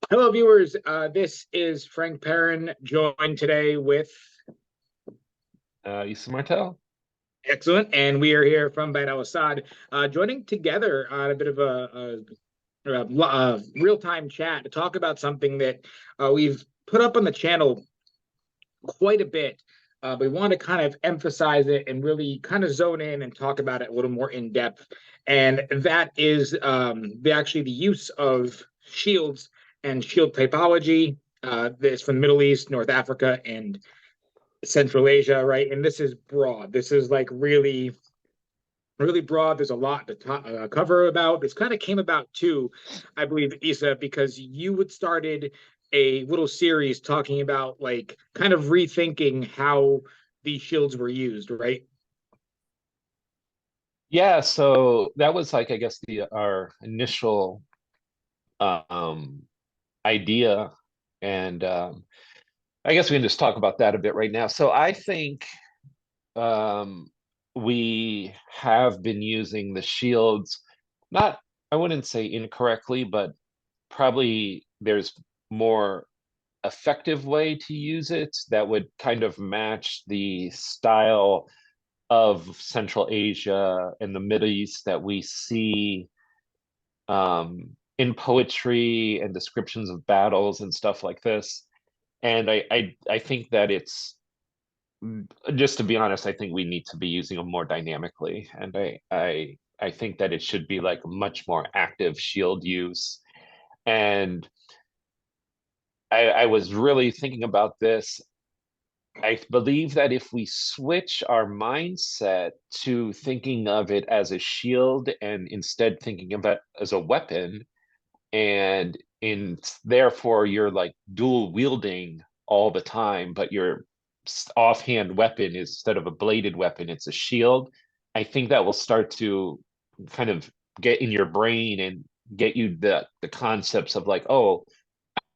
Hello, viewers. This is Frank Perrin, joined today with Issa Martell. Excellent, and we are here from Al-Asad, joining together on a bit of a real-time chat to talk about something that we've put up on the channel quite a bit. We want to kind of emphasize it and really kind of zone in and talk about it a little more in depth. And that is the use of shields and shield typology. This from the Middle East, North Africa, and Central Asia, right? And this is broad. This is like really broad. There's a lot to cover about. This kind of came about too, I believe, Issa, because you had started a little series talking about like kind of rethinking how these shields were used, right? Yeah, so that was like I guess the our initial um idea, and I guess we can just talk about that a bit right now. So I think um we have been using the shields, not, I wouldn't say incorrectly, but probably there's more effective way to use it that would kind of match the style of Central Asia and the Middle East that we see in poetry and descriptions of battles and stuff like this. And I think that it's, just to be honest, I think we need to be using them more dynamically. And I think that it should be like much more active shield use. And I was really thinking about this. I believe that if we switch our mindset to thinking of it as a shield and instead thinking of it as a weapon, and in therefore you're like dual wielding all the time, but your offhand weapon is, instead of a bladed weapon, it's a shield. I think that will start to kind of get in your brain and get you the concepts of like, oh,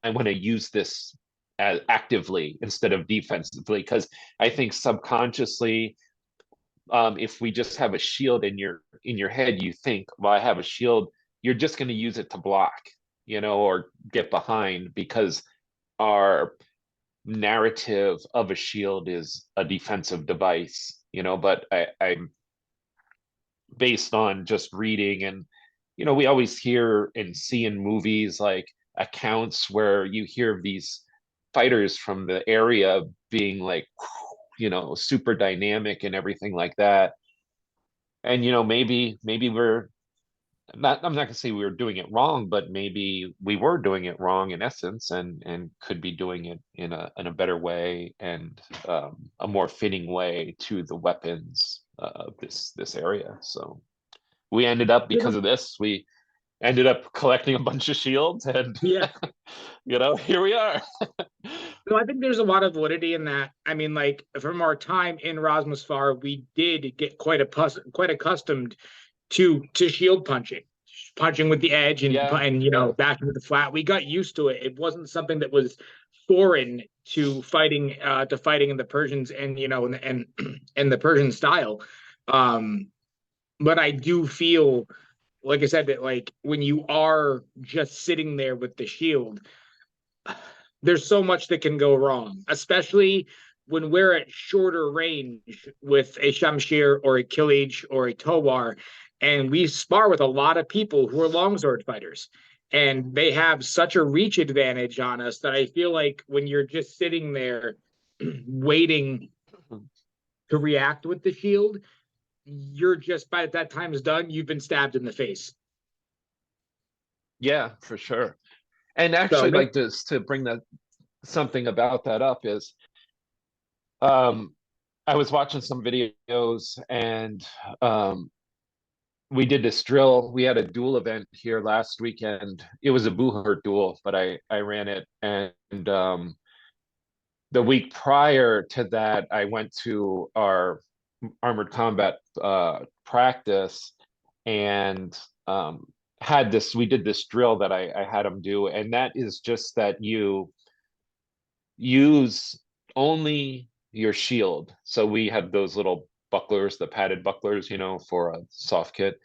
I want to use this as actively instead of defensively, because I think subconsciously, if we just have a shield in your head, you think, well, I have a shield. You're just going to use it to block, or get behind, because our narrative of a shield is a defensive device, But I'm based on just reading, and we always hear and see in movies like accounts where you hear of these fighters from the area being like, super dynamic and everything like that. And maybe we're not, I'm not gonna say we were doing it wrong, but maybe we were doing it wrong in essence, and could be doing it in a better way, and a more fitting way to the weapons of this area. So we ended up, because of this, we ended up collecting a bunch of shields, and Yeah. here we are. So I think there's a lot of validity in that. I mean, like from our time in Rosmusfar, we did get quite accustomed to shield punching, punching with the edge Yeah, and backing with the flat. We got used to it. It wasn't something that was foreign to fighting in the Persians and and the Persian style. Um, but I do feel, like I said, that like when you are just sitting there with the shield, there's so much that can go wrong, especially when we're at shorter range with a Shamshir or a Killage or a Towar, and we spar with a lot of people who are longsword fighters. And they have such a reach advantage on us that I feel like when you're just sitting there waiting to react with the shield, you're just, by that time is done, you've been stabbed in the face. yeah, for sure. And So actually, like, just to bring that, something about that up is, um I was watching some videos, and um we did this drill. We had a duel event here last weekend. It was a Buhur duel, but I ran it. And the week prior to that, I went to our armored combat practice, and we did this drill that I had them do. And that is just that you use only your shield. So we had those little bucklers, the padded bucklers, for a soft kit.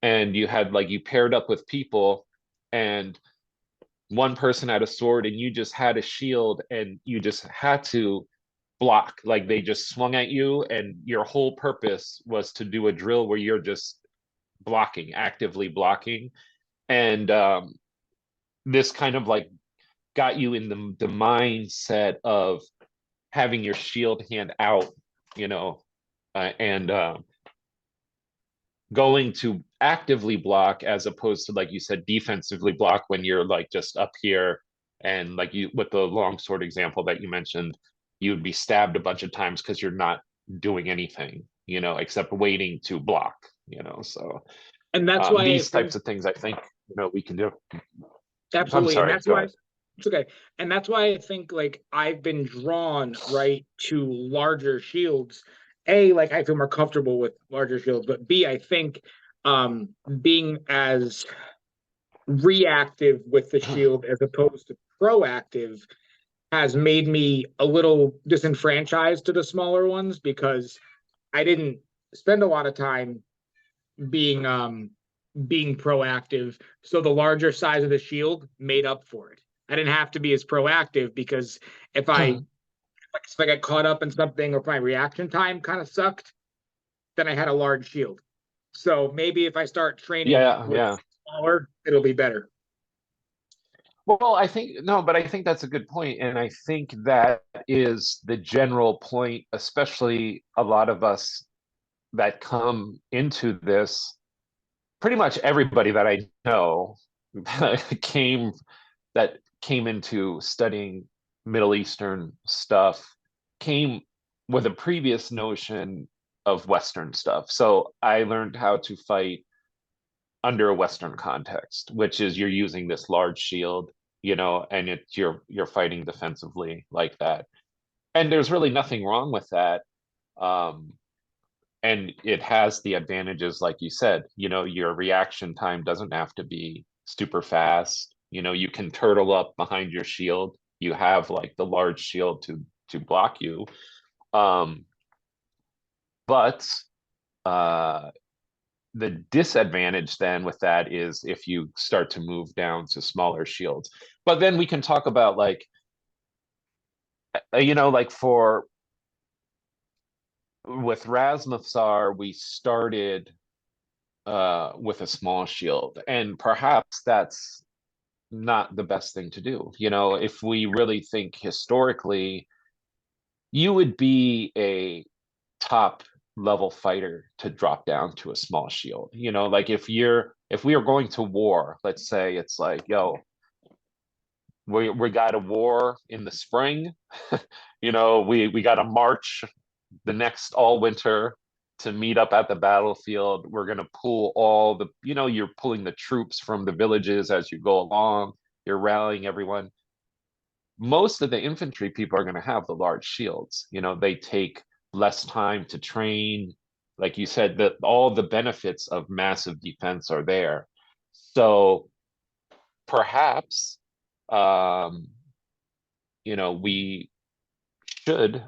And you had, like, you paired up with people, and one person had a sword and you just had a shield and you just had to block, like they just swung at you and your whole purpose was to do a drill where you're just blocking, actively blocking. And this kind of like got you in the mindset of having your shield hand out, you know, and going to actively block as opposed to, like you said, defensively block when you're like just up here. And like you, with the longsword example that you mentioned, you'd be stabbed a bunch of times because you're not doing anything, you know, except waiting to block, you know. So And that's why I these think types of things, I think, you know, we can do. I'm absolutely, and sorry, that's go why ahead. it's okay. And that's why I think like I've been drawn right to larger shields. A, like I feel more comfortable with larger shields, but B, I think um being as reactive with the shield as opposed to proactive has made me a little disenfranchised to the smaller ones because I didn't spend a lot of time being being proactive. So the larger size of the shield made up for it. I didn't have to be as proactive because if I if I got caught up in something or if my reaction time kind of sucked, then I had a large shield. So maybe if I start training Yeah, with yeah. smaller, it'll be better. Well, I think no, but I think that's a good point, and I think that is the general point, especially a lot of us that come into this. Pretty much everybody that I know came that came into studying Middle Eastern stuff came with a previous notion of Western stuff. So I learned how to fight under a Western context, which is you're using this large shield, you know, and it's you're fighting defensively like that. And there's really nothing wrong with that. Um, and it has the advantages, like you said, you know, your reaction time doesn't have to be super fast. You know, you can turtle up behind your shield. You have like the large shield to block you. Um, but uh the disadvantage then with that is if you start to move down to smaller shields. But then we can talk about like you know, like for with Razmafsar, we started with a small shield, and perhaps that's not the best thing to do. You know, if we really think historically, you would be a top level fighter to drop down to a small shield. You know, like if we are going to war, let's say it's like, yo, we got a war in the spring. You know, we got to march the next all winter to meet up at the battlefield. We're going to pull all the, you know, you're pulling the troops from the villages as you go along. You're rallying everyone. Most of the infantry people are going to have the large shields. You know, they take less time to train. Like you said, that all the benefits of massive defense are there. So perhaps, um, you know, we should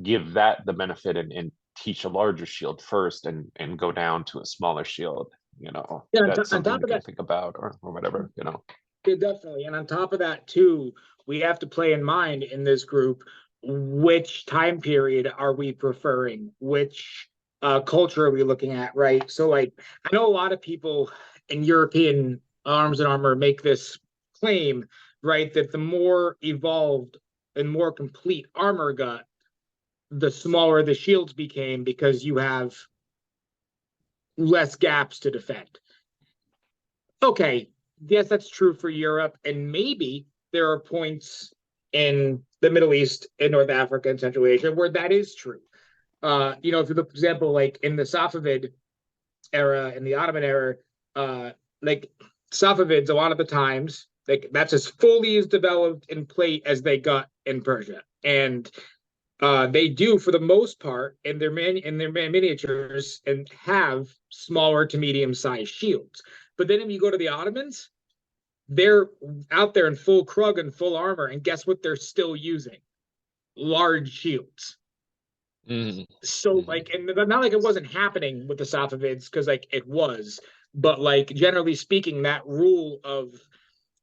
give that the benefit and teach a larger shield first and go down to a smaller shield. You know, Yeah, that's on something top we of can that, think about or whatever, you know. yeah, definitely. And on top of that, too, we have to play in mind in this group which time period are we preferring? Which culture are we looking at, right? So, like, I know a lot of people in European arms and armor make this claim, right, that the more evolved and more complete armor got, the smaller the shields became because you have less gaps to defend. Okay, yes, that's true for Europe, and maybe there are points in the Middle East, in North Africa, and Central Asia where that is true. You know, if you look, for example, like in the Safavid era and the Ottoman era, like Safavids, a lot of the times, like that's as fully as developed in plate as they got in Persia, and they do for the most part in their miniatures and have smaller to medium sized shields. But then if you go to the Ottomans, they're out there in full krug and full armor, and guess what? They're still using large shields. Mm-hmm. So Mm-hmm. like, and not like it wasn't happening with the Safavids because like it was, but like generally speaking, that rule of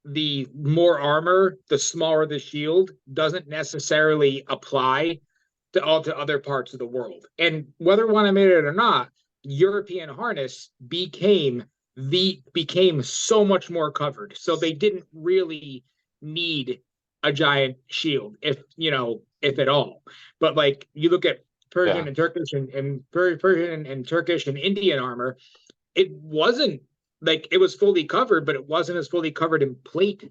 the more armor, the smaller the shield doesn't necessarily apply to other parts of the world. And whether one admit it or not, European harness became so much more covered. So they didn't really need a giant shield, if at all. But like you look at Persian Yeah. and Turkish Persian and Turkish and Indian armor, it wasn't like it was fully covered, but it wasn't as fully covered in plate.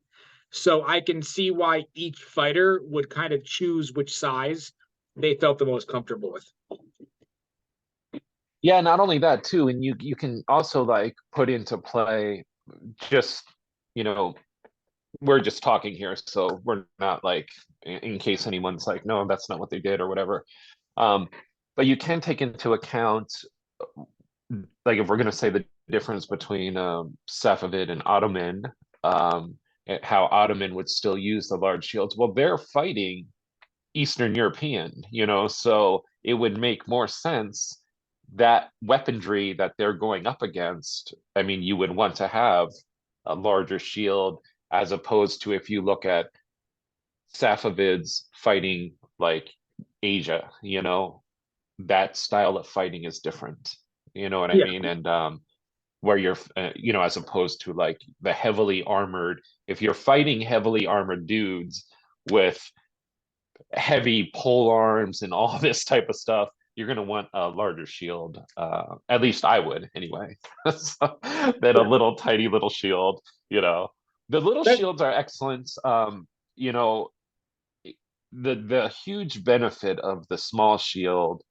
So I can see why each fighter would kind of choose which size they felt the most comfortable with. Yeah, not only that too, and you can also like put into play just, you know, we're just talking here, so we're not like in case anyone's like, no, that's not what they did or whatever. Um, but you can take into account, like if we're going to say the difference between Safavid and Ottoman, how Ottoman would still use the large shields. Well, they're fighting Eastern European, so it would make more sense that weaponry that they're going up against. I mean, you would want to have a larger shield as opposed to if you look at Safavids fighting like Asia, that style of fighting is different. You know what I Yeah. mean? And where you're, as opposed to like the heavily armored, if you're fighting heavily armored dudes with heavy pole arms and all this type of stuff, you're going to want a larger shield. At least I would anyway. So, than a Yeah. little tiny little shield, The little That, shields are excellent. You know, the huge benefit of the small shield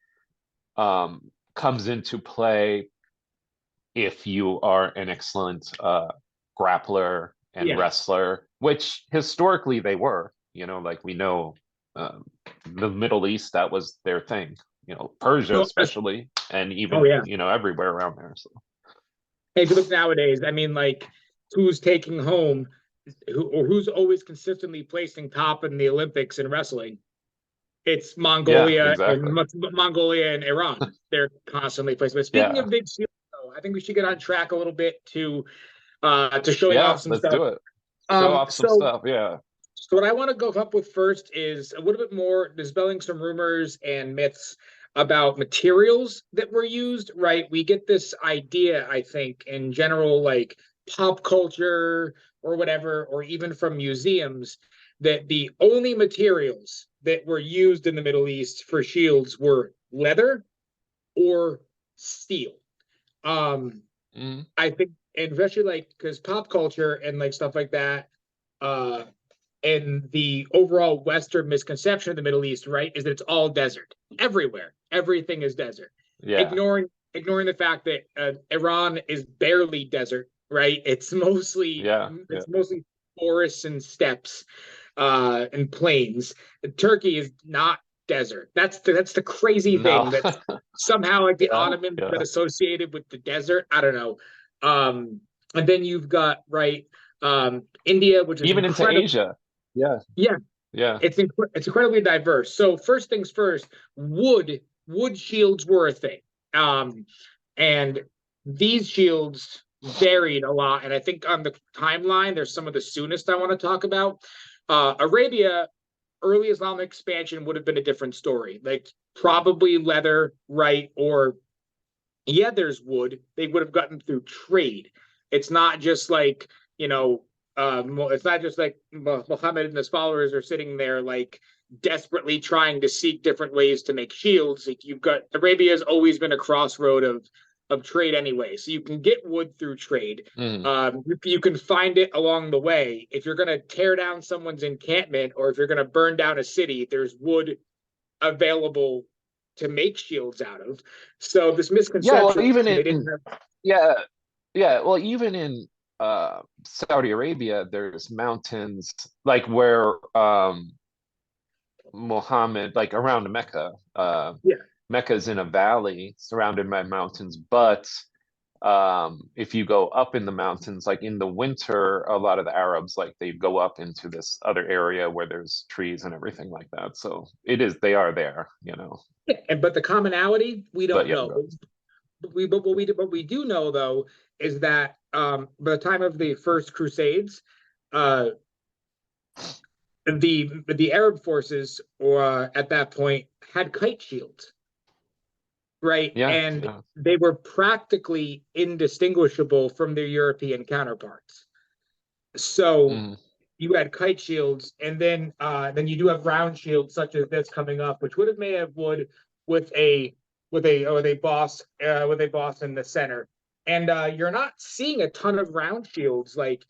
comes into play if you are an excellent grappler and yeah. wrestler, which historically they were. Like we know, the Middle East, that was their thing. Persia So, especially, and oh even yeah. everywhere around there. So And if you look nowadays, I mean, like who's taking home, who's always consistently placing top in the Olympics in wrestling? It's yeah, exactly. Mongolia and Iran. They're constantly placing. But speaking Yeah, of big shields, though, I think we should get on track a little bit to showing off yeah. some Let's stuff. do it. Show Um, off some so stuff. Yeah. So what I want to go up with first is a little bit more dispelling some rumors and myths about materials that were used, right? We get this idea, I think, in general, like pop culture or whatever, or even from museums, that the only materials that were used in the Middle East for shields were leather or steel. Um, Mhm. I think, and especially like because pop culture and like stuff like that, uh, and the overall Western misconception of the Middle East, right, is that it's all desert everywhere. Everything is desert, Yeah. ignoring the fact that Iran is barely desert, right? It's mostly Yeah. Yeah. forests and steppes and plains. Turkey is not desert. That's the crazy No. thing that somehow like the Yeah. Ottomans Yeah. been associated with the desert. I don't know. And then you've got India, which is Even into incredible. Asia. Yeah. Yeah, Yeah. it's incredibly diverse. So first things first, wood shields were a thing, and these shields varied a lot. And I think on the timeline, there's some of the soonest I want to talk about. Arabia, early Islamic expansion would have been a different story, like probably leather, right? Or yeah, there's wood. They would have gotten through trade. It's not just like, it's not just like Muhammad and his followers are sitting there like desperately trying to seek different ways to make shields. Like you've got Arabia has always been a crossroad of trade anyway. So you can get wood through trade. Mm. You can find it along the way. If you're going to tear down someone's encampment or if you're going to burn down a city, there's wood available to make shields out of. So this Yeah. Well, misconception even they in didn't have. yeah, yeah. Well, even in Saudi Arabia, there's mountains like where Muhammad, like around Mecca. Yeah, Mecca's in a valley surrounded by mountains, but if you go up in the mountains, like in the winter, a lot of the Arabs like they go up into this other area where there's trees and everything like that. So they are there, and but the commonality we But don't yeah, know. But what we do know though is that by the time of the first Crusades, uh, the Arab forces, at that point, had kite shields, right? Yeah, And yeah. they were practically indistinguishable from their European counterparts. So Mm, you had kite shields, and then you do have round shields such as this coming up, which would have may have wood with a with a boss in the center. And you're not seeing a ton of round shields like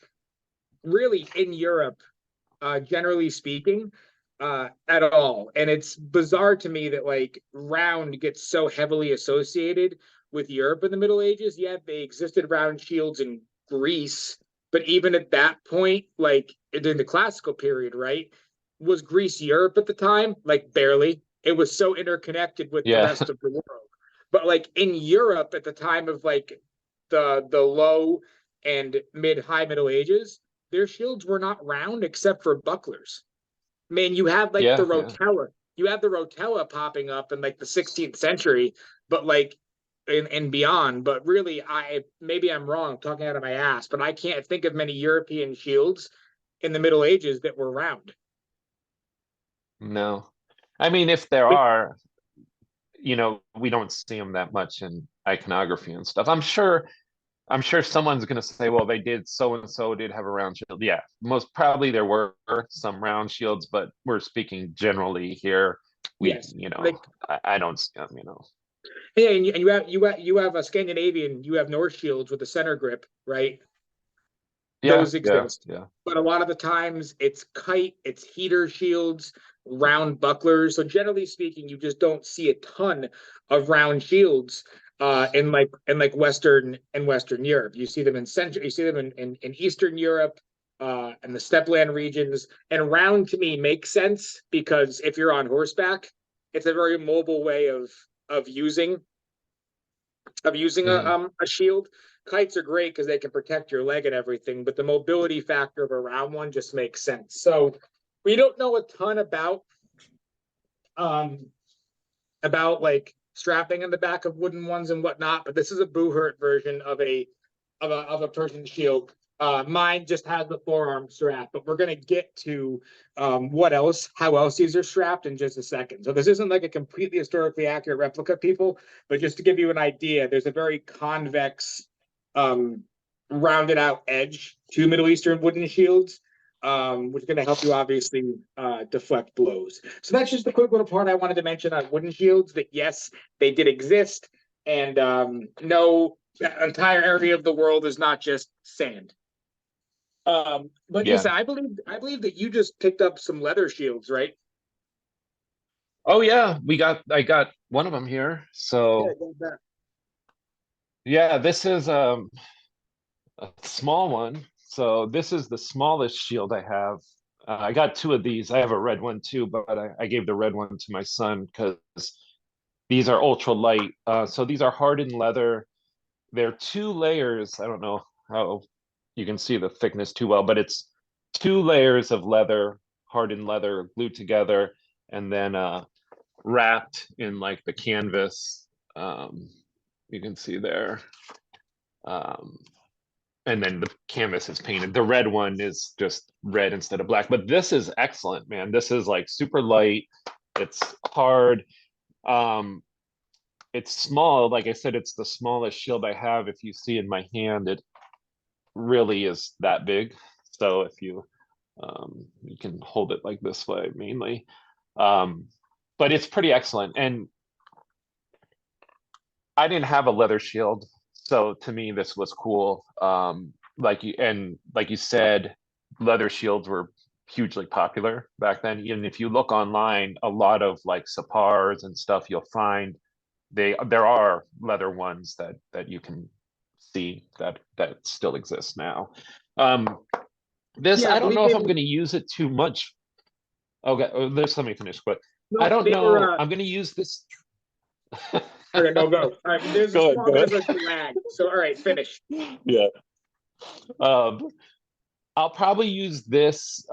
really in Europe, generally speaking, at all. And it's bizarre to me that like round gets so heavily associated with Europe in the Middle Ages. Yeah, they existed round shields in Greece, but even at that point, like during the classical period, right? Was Greece Europe at the time? Like barely. It was so interconnected with the yeah, rest of the world. But like in Europe at the time of like the low and mid high Middle Ages, their shields were not round except for bucklers. Man, you have like the yeah, yeah. rotella. You have the rotella popping up in like the 16th century, but like and beyond. But really, I maybe I'm wrong, talking out of my ass, but I can't think of many European shields in the Middle Ages that were round. No. I mean, if there are, we don't see them that much in iconography and stuff. I'm sure someone's going to say, well, they did so and so did have a round shield. Yeah, most probably there were some round shields, but we're speaking generally here. We, Yes, like I don't, yeah, and you have a Scandinavian, you have Norse shields with a center grip, right? yeah, Those yeah, exist. yeah. But a lot of the times it's kite, it's heater shields, round bucklers. So generally speaking, you just don't see a ton of round shields in like Western Europe. You see them in Central, you see them in Eastern Europe, and the steppe regions. And round to me makes sense because if you're on horseback, it's a very mobile way of using Mhm. a shield. Kites are great because they can protect your leg and everything, but the mobility factor of a round one just makes sense. So we don't know a ton um about like strapping in the back of wooden ones and whatnot, but this is a Boohurt version of a Persian shield. Mine just has the forearm strap, but we're gonna get to how else these are strapped in just a second. So this isn't like a completely historically accurate replica, people, but just to give you an idea, there's a very convex, um, rounded out edge to Middle Eastern wooden shields, which is going to help you obviously deflect blows. So that's just the quick little part I wanted to mention on wooden shields. That yes, they did exist, and no, the entire area of the world is not just sand. But Yeah. Issa, I believe that you just picked up some leather shields, right? Oh yeah, I got one of them here. Yeah, So go back. yeah, this is a small one. So this is the smallest shield I have. I got two of these. I have a red one too, but I gave the red one to my son because these are ultra light. So these are hardened leather. They're two layers. I don't know how you can see the thickness too well, but it's two layers of leather, hardened leather glued together, and then wrapped in like the canvas. Um, you can see there. Um, and then the canvas is painted. The red one is just red instead of black. But this is excellent, man. This is like super light. It's hard. Um, it's small. Like I said, it's the smallest shield I have. If you see in my hand, it really is that big. So if you can hold it like this way mainly. Um, but it's pretty excellent. And I didn't have a leather shield, so to me this was cool. Like you said, leather shields were hugely popular back then. And if you look online, a lot of like Sapars and stuff, you'll find there are leather ones that you can see that still exist now. Um, this Yeah, I I don't believe know they if I'm were. going to use it too much. Okay, this let me finish quick. I No, don't they were. know. I'm going to use this. Okay, no, go. All right, there's a Go ahead. small Go bit of ahead. a lag. So, all right, finish. Yeah. Um, I'll probably use this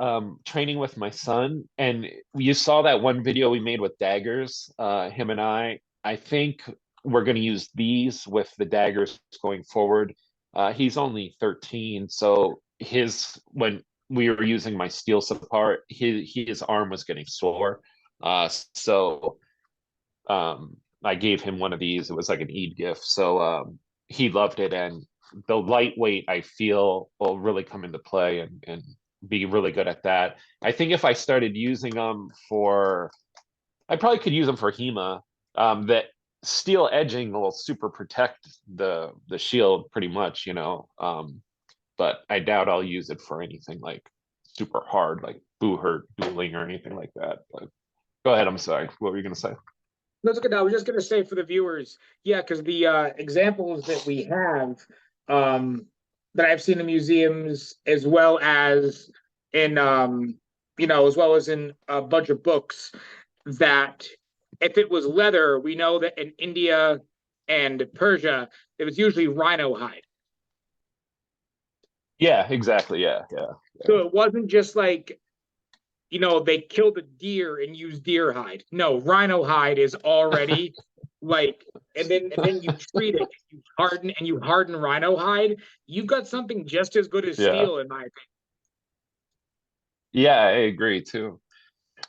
training with my son. And you saw that one video we made with daggers, him and I. I think we're going to use these with the daggers going forward. He's only 13, so we were using my steel support, his arm was getting sore. So I gave him one of these. It was like an Eid gift. So he loved it, and the lightweight I feel will really come into play and be really good at that. I think if I started using them for, I probably could use them for HEMA. That steel edging will super protect the shield pretty much, you know. But I doubt I'll use it for anything like super hard, like boo hurt dueling or anything like that. But go ahead. I'm sorry. What were you gonna say? That's good. I was just going to say for the viewers, yeah, because the examples that we have, um, that I've seen in museums, as well as in, as well as in a bunch of books, that if it was leather, we know that in India and Persia, it was usually rhino hide. Yeah, exactly. Yeah, yeah, yeah. So it wasn't just like, they killed a deer and used deer hide. No, rhino hide is already like, and then you treat it, you harden rhino hide. You've got something just as good as Yeah. steel, in my opinion. Yeah, I agree too.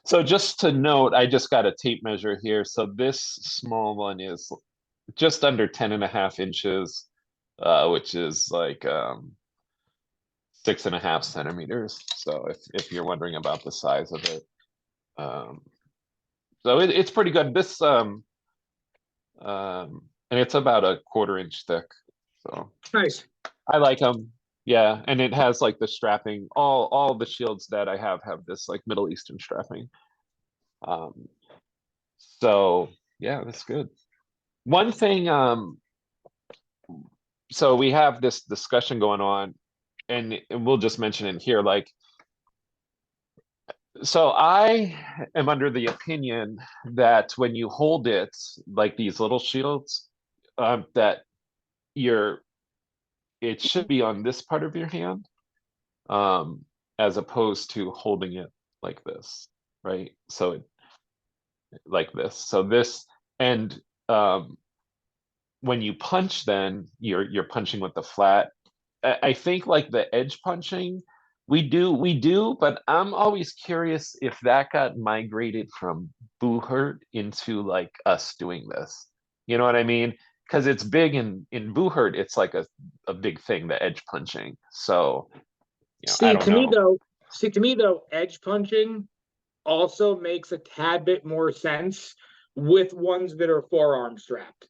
So just to note, I just got a tape measure here. So this small one is just under 10.5 inches, which is like 6.5 centimeters. So if you're wondering about the size of it, um, so it's pretty good. This and it's about a 1/4 inch thick. So Nice. I like them. Yeah, and it has like the strapping. All the shields that I have this like Middle Eastern strapping. Um, so yeah, that's good. One thing, so we have this discussion going on, and we'll just mention it here. Like, so I am under the opinion that when you hold it, like these little shields, that you're it should be on this part of your hand, um, as opposed to holding it like this, right? So like this. So this and when you punch, then you're punching with the flat. I think like the edge punching, we do, but I'm always curious if that got migrated from Boo Hurt into like us doing this. You know what I mean? Because it's big in Boo Hurt, it's like a big thing, the edge punching. So, I See, don't to me know. though, edge punching also makes a tad bit more sense with ones that are forearm strapped.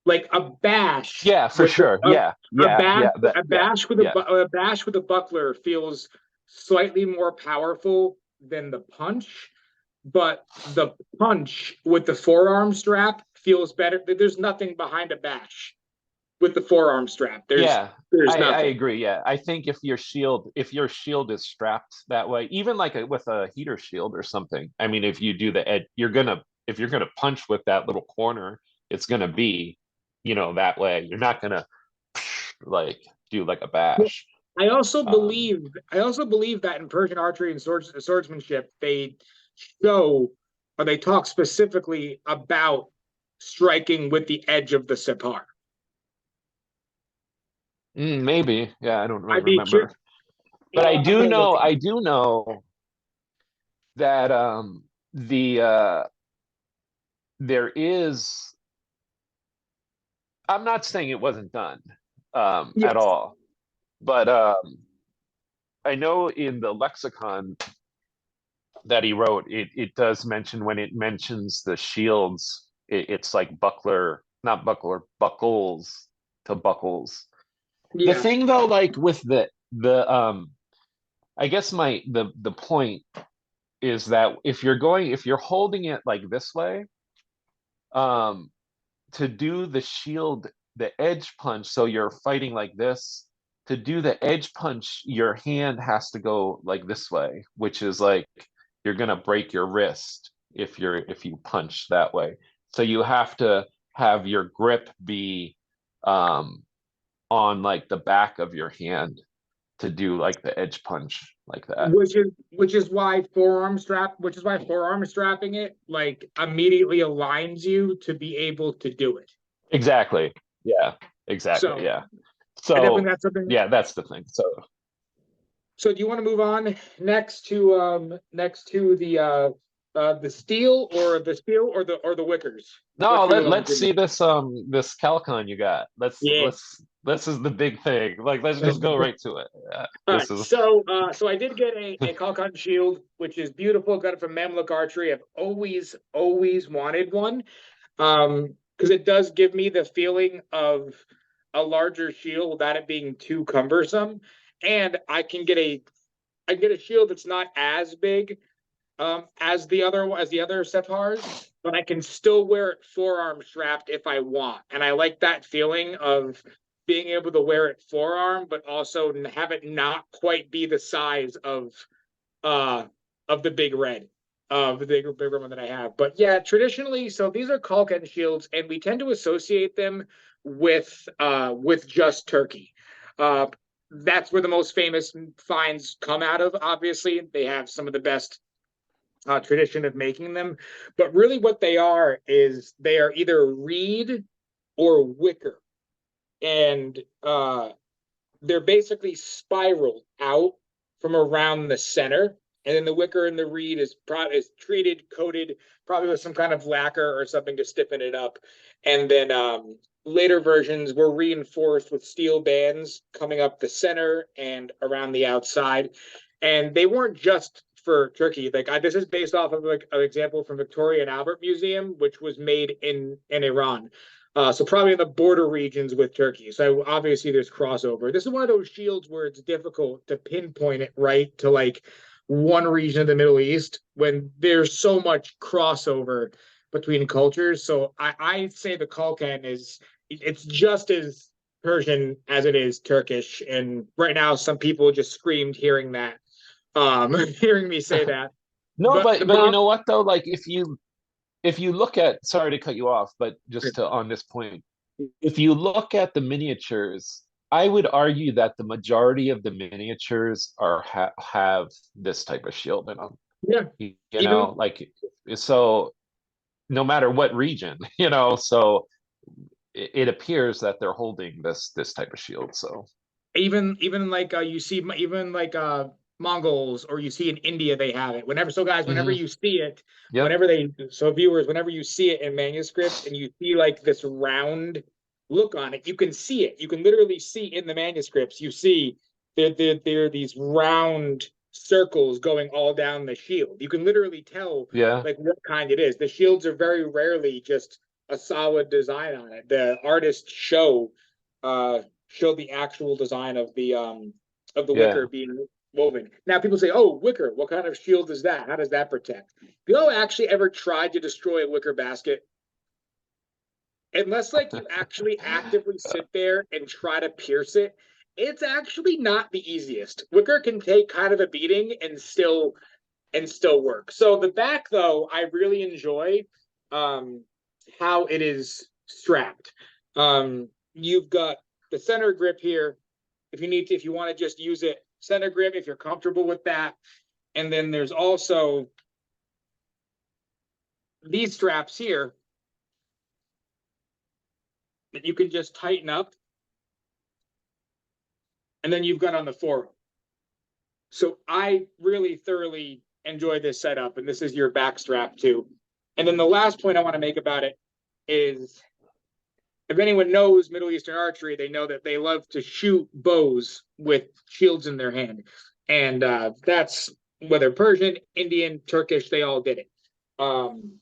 Like a bash Yeah, for with sure. Yeah, a yeah, bash yeah, that, yeah, yeah. a bash with a buckler feels slightly more powerful than the punch, but the punch with the forearm strap feels better. There's nothing behind a bash with the forearm strap. Yeah, There's I nothing. agree. Yeah, I think if your shield is strapped that way, even like with a heater shield or something. I mean, if you do the edge, if you're gonna punch with that little corner, it's gonna be, that way. You're not gonna like do like a bash. Um, I also believe that in Persian archery and swordsmanship, they show or they talk specifically about striking with the edge of the sipar. maybe, yeah, I don't really I'd be curious. remember, but I I'm do gonna look. know, that there is. I'm not saying it wasn't done at Yes. all, but I know in the lexicon that he wrote, it does mention when it mentions the shields, it's like buckler, not buckler, buckles to buckles. The Yeah. thing though, like with the I guess the point is that if you're holding it like this way, um, to do the shield, the edge punch, so you're fighting like this. To do the edge punch, your hand has to go like this way, which is like you're gonna break your wrist if you punch that way. So you have to have your grip be um on like the back of your hand to do like the edge punch like that. Which is why forearm strapping it like immediately aligns you to be able to do it. Exactly. Yeah, exactly. So Yeah. I definitely So that's something. yeah, that's the thing. So So do you want to move on next to the steel or the wickers? No, Which do you want let's to do? see this Calcon you got. Yeah. This is the big thing. Like let's just go right to it. All right. This is So I did get a Kalkan shield, which is beautiful. Got it from Mamluk Archery. I've always wanted one. Because it does give me the feeling of a larger shield without it being too cumbersome. And I can get a shield that's not as big as the other Separs, but I can still wear it forearm strapped if I want. And I like that feeling of being able to wear it forearm, but also have it not quite be the size uh of the big red. The bigger one that I have. But yeah, traditionally, so these are Kalkan shields, and we tend to associate them with just Turkey. That's where the most famous finds come out of, obviously. They have some of the best tradition of making them. But really, what they are is they are either reed or wicker, and they're basically spiraled out from around the center. And then the wicker and the reed is treated, coated, probably with some kind of lacquer or something to stiffen it up. And then later versions were reinforced with steel bands coming up the center and around the outside. And they weren't just for Turkey. This is based off of like an example from Victoria and Albert Museum, which was made in Iran. So probably in the border regions with Turkey. So obviously there's crossover. This is one of those shields where it's difficult to pinpoint it right to like one region of the Middle East when there's so much crossover between cultures. So I say the Kalkan it's just as Persian as it is Turkish. And right now some people just screamed hearing that, hearing me say that. no, But the but you problem know what though? Like if you look at, sorry to cut you off, but just to on this point, if you look at the miniatures, I would argue that the majority of the miniatures have this type of shield in them. yeah, You even know, like so no matter what region, you know, so it appears that they're holding this type of shield. So even like you see even like Mongols or you see in India they have it. Whenever so guys, whenever hmm you see it, yep, viewers, whenever you see it in manuscripts and you see like this round look on it, you can see it. You can literally see in the manuscripts. You see there are these round circles going all down the shield. You can literally tell yeah, like what kind it is. The shields are very rarely just a solid design on it. The artists show the actual design of the wicker yeah, being woven. Now people say, "Oh, wicker. What kind of shield is that? How does that protect?" If you actually ever tried to destroy a wicker basket, unless like you actually actively sit there and try to pierce it, it's actually not the easiest. Wicker can take kind of a beating and still work. So the back though, I really enjoy um how it is strapped. You've got the center grip here. If you want to just use it center grip, if you're comfortable with that. And then there's also these straps here that you can just tighten up. And then you've got on the forearm. So I really thoroughly enjoy this setup. And this is your back strap too. And then the last point I want to make about it is if anyone knows Middle Eastern archery, they know that they love to shoot bows with shields in their hand. And that's whether Persian, Indian, Turkish, they all did it. And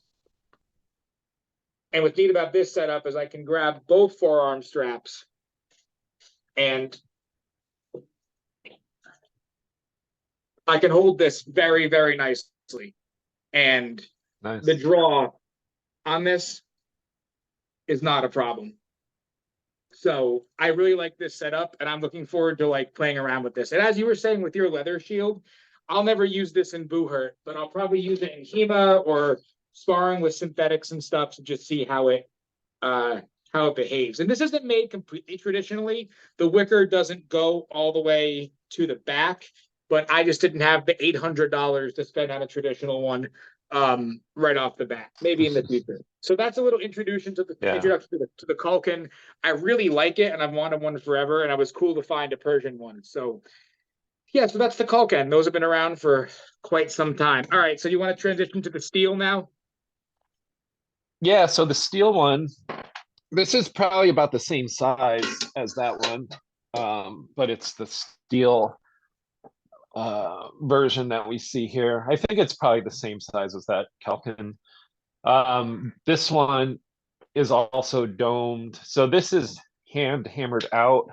what's neat about this setup is I can grab both forearm straps and I can hold this very, very nicely. And the nice. draw on this is not a problem. So I really like this setup and I'm looking forward to like playing around with this. And as you were saying with your leather shield, I'll never use this in Buhurt, but I'll probably use it in HEMA or sparring with synthetics and stuff to just see uh how it behaves. And this isn't made completely traditionally. The wicker doesn't go all the way to the back, but I just didn't have the $800 to spend on a traditional one right off the bat. Maybe in the future. So that's a little introduction Yeah. to the Culkin. I really like it, and I've wanted one forever, and it was cool to find a Persian one. So Yeah, so that's the Culcan. Those have been around for quite some time. All right, so you want to transition to the steel now? Yeah, so the steel one, this is probably about the same size as that one, but it's the steel version that we see here. I think it's probably the same size as that Kelkin. This one is also domed. So this is hand hammered out.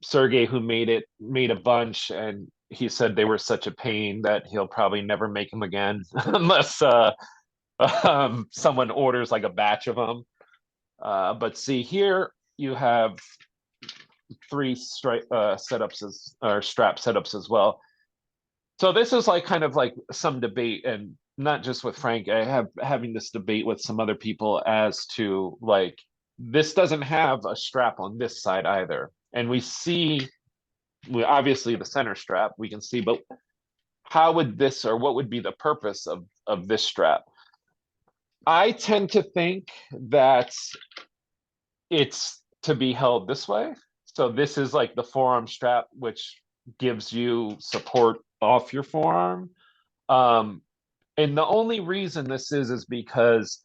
Sergey, who made it, made a bunch, and he said they were such a pain that he'll probably never make them again unless someone orders like a batch of them. But see here, you have three setups or strap setups as well. So this is like kind of like some debate, and not just with Frank. I have having this debate with some other people as to like this doesn't have a strap on this side either, and we see obviously the center strap we can see, but how would this or what would be the purpose of this strap? I tend to think that it's to be held this way. So this is like the forearm strap, which gives you support off your forearm. Um, and the only reason this is because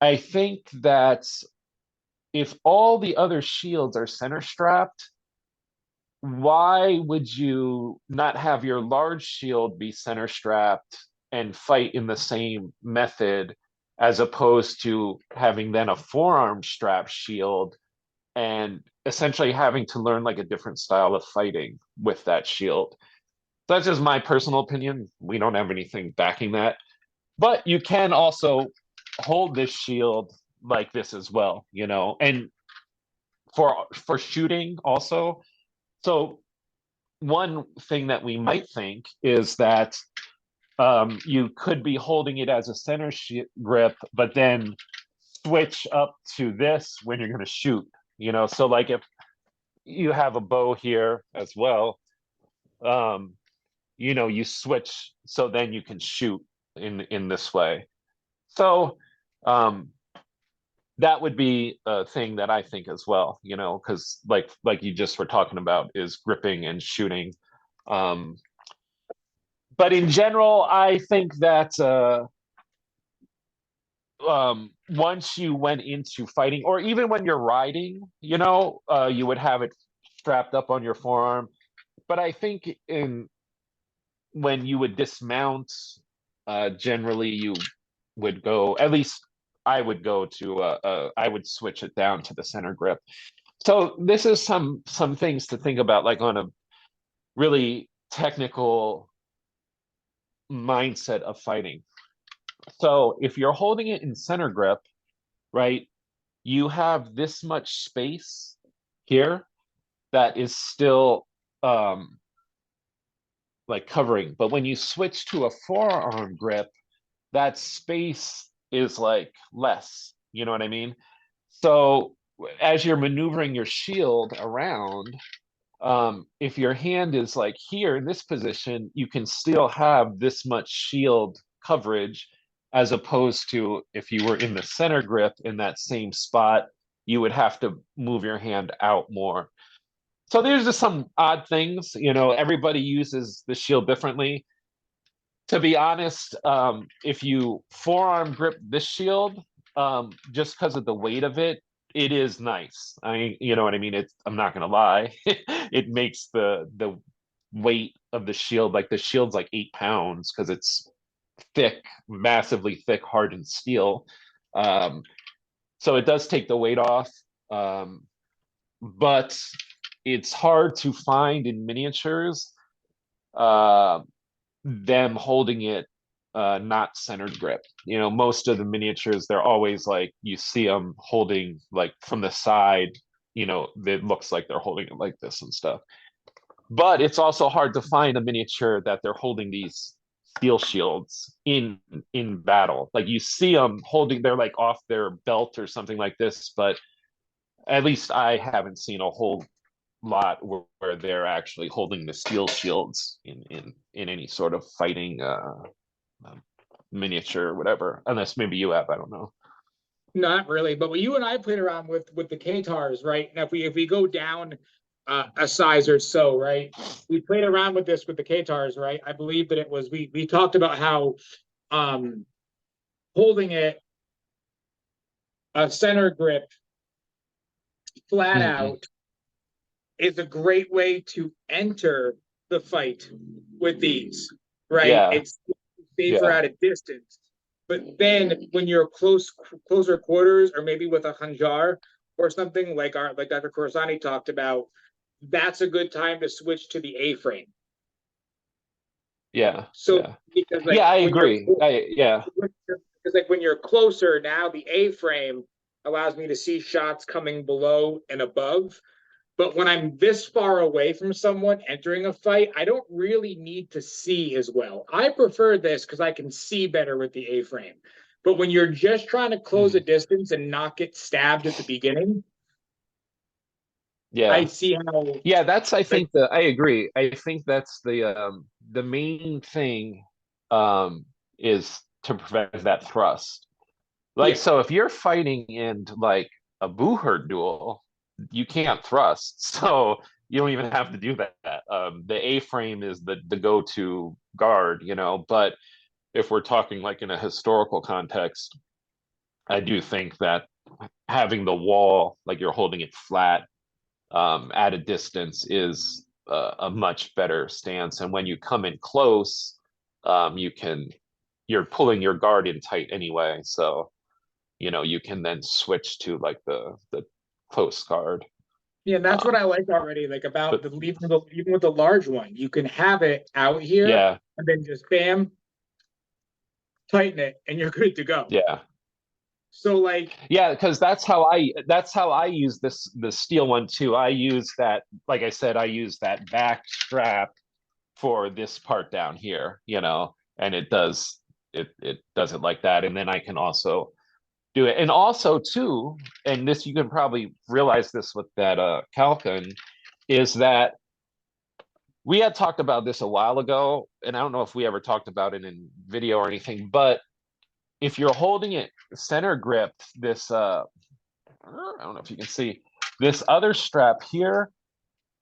I think that if all the other shields are center strapped, why would you not have your large shield be center strapped and fight in the same method as opposed to having then a forearm strap shield and essentially having to learn like a different style of fighting with that shield? That's just my personal opinion. We don't have anything backing that. But you can also hold this shield like this as well, you know, and for shooting also. So one thing that we might think is that you could be holding it as a center grip, but then switch up to this when you're going to shoot. You know, so like if you have a bow here as well, um, you know, you switch so then you can shoot in this way. So um, that would be a thing that I think as well, you know, because like you just were talking about is gripping and shooting. Um, but in general, I think that once you went into fighting, or even when you're riding, you know, you would have it strapped up on your forearm. But I think in when you would dismount, generally you would go, at least I would go to I would switch it down to the center grip. So this is some things to think about, like on a really technical mindset of fighting. So if you're holding it in center grip, right, you have this much space here that is still like covering. But when you switch to a forearm grip, that space is like less. You know what I mean? So as you're maneuvering your shield around, if your hand is like here in this position, you can still have this much shield coverage, as opposed to if you were in the center grip in that same spot, you would have to move your hand out more. So there's just some odd things, you know, everybody uses the shield differently. To be honest, if you forearm grip this shield, just because of the weight of it, it is nice. I mean, you know what I mean? It's, I'm not gonna lie, it makes the weight of the shield, like the shield's like 8 pounds because it's thick, massively thick, hardened steel. Um, so it does take the weight off. Um, but it's hard to find in miniatures uh, them holding it not centered grip. You know, most of the miniatures, they're always like you see them holding like from the side, you know, it looks like they're holding it like this and stuff. But it's also hard to find a miniature that they're holding these steel shields in battle. Like you see them holding, they're like off their belt or something like this, but at least I haven't seen a whole lot where they're actually holding the steel shields in any sort of fighting miniature or whatever, unless maybe you have, I don't know. Not really, but what you and I played around with the Katars, right? Now, if we go down a size or so, right? We played around with this with the Katars, right? I believe that it was we talked about how um holding it a center grip flat Mhm. out is a great way to enter the fight with these, right? Yeah, It's safer yeah, at a distance. But then when you're closer quarters, or maybe with a hanjar or something like Dr. Corsani talked about, that's a good time to switch to the A-frame. yeah, So yeah. because Yeah, like I when you're agree. Yeah, because like when you're closer now, the A-frame allows me to see shots coming below and above. But when I'm this far away from someone entering a fight, I don't really need to see as well. I prefer this because I can see better with the A-frame. But when you're just trying to close a Mhm. distance and not get stabbed at the beginning, I Yeah. see how Yeah, that's I like think I agree. I think that's the main thing is to prevent that thrust. Like yeah. so if you're fighting in like a Booher duel, you can't thrust. So you don't even have to do that. The A-frame is the go-to guard, but if we're talking like in a historical context, I do think that having the wall, like you're holding it flat at a distance, is a much better stance. And when you come in close, you're pulling your guard in tight anyway. So, you can then switch to like the close guard. Yeah, that's what Um, I like already, like about but the even with the large one, you can have it out here yeah, and then just bam, tighten it, and you're good to go. yeah. So like, Yeah, because that's how I use the steel one too. I use that, like I said, I use that back strap for this part down here, and it does it like that. And then I can also do it. And also too, and this you can probably realize this with that Calcon, is that we had talked about this a while ago, and I don't know if we ever talked about it in video or anything, but if you're holding it center grip, this I don't know if you can see, this other strap here